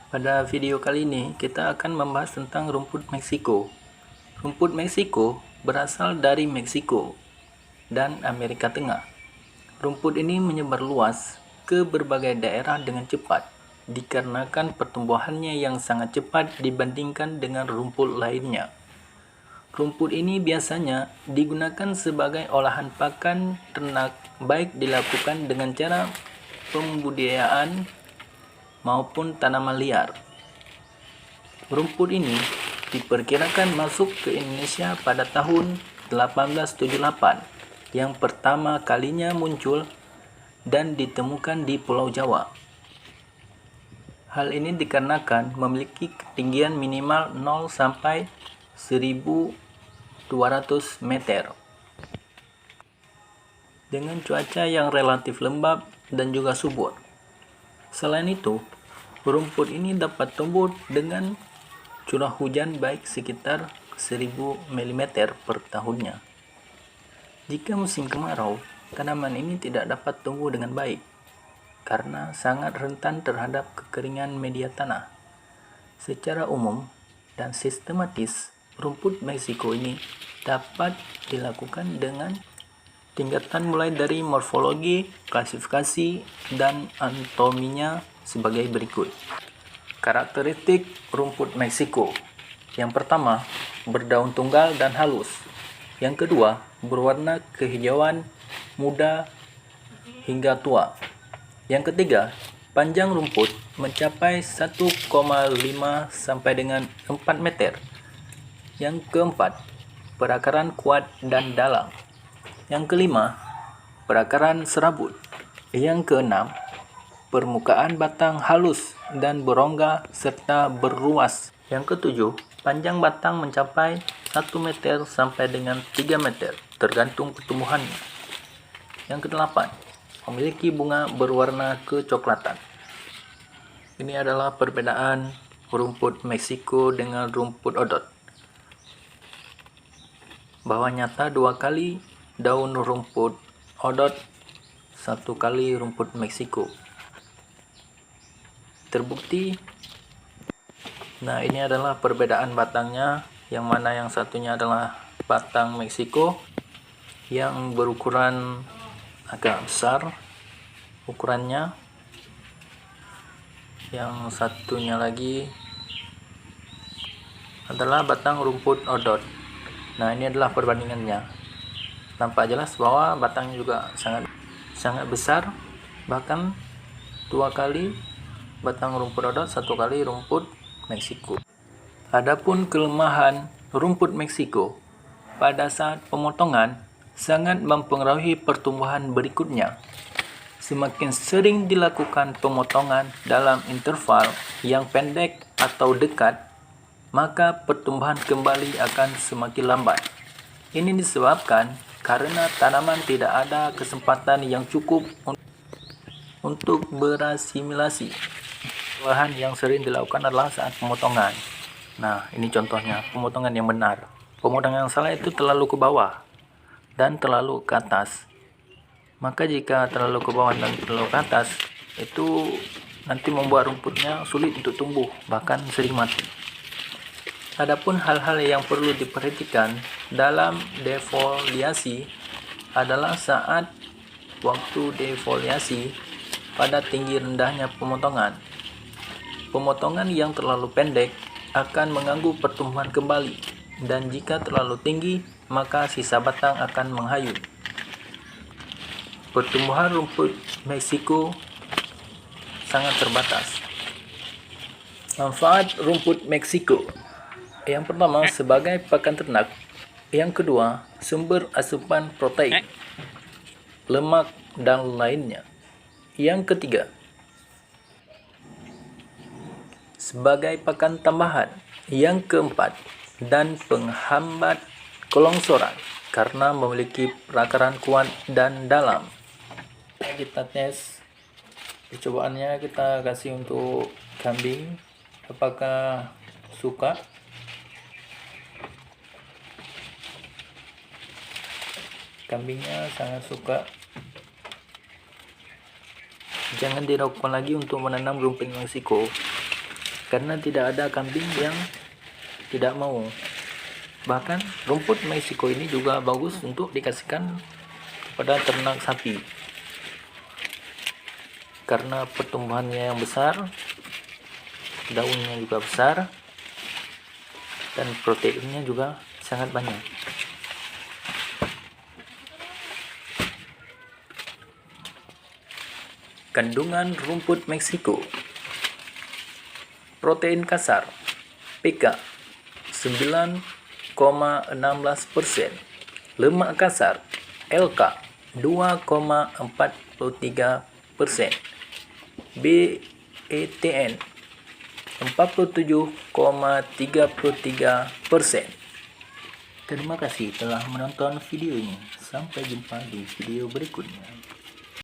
Pada video kali ini kita akan membahas tentang rumput Meksiko. Rumput Meksiko berasal dari Meksiko dan Amerika Tengah. Rumput ini menyebar luas ke berbagai daerah dengan cepat dikarenakan pertumbuhannya yang sangat cepat dibandingkan dengan rumput lainnya. Rumput ini biasanya digunakan sebagai olahan pakan ternak, baik dilakukan dengan cara pembudidayaan maupun tanaman liar. Rumput ini diperkirakan masuk ke Indonesia pada tahun 1878 yang pertama kalinya muncul dan ditemukan di Pulau Jawa. Hal ini dikarenakan memiliki ketinggian minimal 0 sampai 1200 meter dengan cuaca yang relatif lembab dan juga subur. Selain itu, rumput ini dapat tumbuh dengan curah hujan baik sekitar 1000 mm per tahunnya. Jika musim kemarau, tanaman ini tidak dapat tumbuh dengan baik karena sangat rentan terhadap kekeringan media tanah. Secara umum dan sistematis, rumput Meksiko ini dapat dilakukan dengan tingkatan mulai dari morfologi, klasifikasi, dan anatominya sebagai berikut. Karakteristik rumput Meksiko. Yang pertama, berdaun tunggal dan halus. Yang kedua, berwarna kehijauan muda hingga tua. Yang ketiga, panjang rumput mencapai 1,5 sampai dengan 4 meter. Yang keempat, perakaran kuat dan dalam. Yang kelima, perakaran serabut. Yang keenam, permukaan batang halus dan berongga serta berruas. Yang ketujuh, panjang batang mencapai 1 meter sampai dengan 3 meter, tergantung pertumbuhannya. Yang kedelapan, memiliki bunga berwarna kecoklatan. Ini adalah perbedaan rumput Meksiko dengan rumput odot. Bahwa nyata 2 kali daun rumput odot, 1 kali rumput Meksiko. Terbukti. Nah, ini adalah perbedaan batangnya, yang mana yang satunya adalah batang Meksiko yang berukuran agak besar ukurannya. Yang satunya lagi adalah batang rumput odot. Nah, ini adalah perbandingannya. Nampak jelas bahwa batangnya juga sangat besar, bahkan 2 kali batang rumput odot, 1 kali rumput Meksiko. Adapun kelemahan rumput Meksiko pada saat pemotongan sangat mempengaruhi pertumbuhan berikutnya. Semakin sering dilakukan pemotongan dalam interval yang pendek atau dekat, maka pertumbuhan kembali akan semakin lambat. Ini disebabkan karena tanaman tidak ada kesempatan yang cukup untuk berasimilasi. Kesalahan yang sering dilakukan adalah saat pemotongan. Nah, ini contohnya pemotongan yang benar. Pemotongan yang salah itu terlalu ke bawah dan terlalu ke atas. Maka jika terlalu ke bawah dan terlalu ke atas, itu nanti membuat rumputnya sulit untuk tumbuh, bahkan sering mati. Adapun hal-hal yang perlu diperhatikan dalam defoliasi adalah saat waktu defoliasi pada tinggi rendahnya pemotongan. Pemotongan yang terlalu pendek akan mengganggu pertumbuhan kembali, dan jika terlalu tinggi, maka sisa batang akan menghayut. Pertumbuhan rumput Meksiko sangat terbatas. Manfaat rumput Meksiko. Yang pertama, sebagai pakan ternak. Yang kedua, sumber asupan protein, lemak, dan lainnya. Yang ketiga, sebagai pakan tambahan. Yang keempat, dan penghambat kelongsoran karena memiliki perakaran kuat dan dalam. Kita tes percobaannya, kita kasih untuk kambing, apakah suka. Kambingnya sangat suka. Jangan diragukan lagi untuk menanam rumput Meksiko. karena tidak ada kambing yang tidak mau. Bahkan rumput Meksiko ini juga bagus untuk dikasihkan kepada ternak sapi karena pertumbuhannya yang besar, daunnya juga besar, dan proteinnya juga sangat banyak. Kandungan rumput Meksiko. Protein kasar PK 9,16%, lemak kasar LK 2,43%, BETN 47,33%. Terima kasih telah menonton video ini. Sampai jumpa di video berikutnya.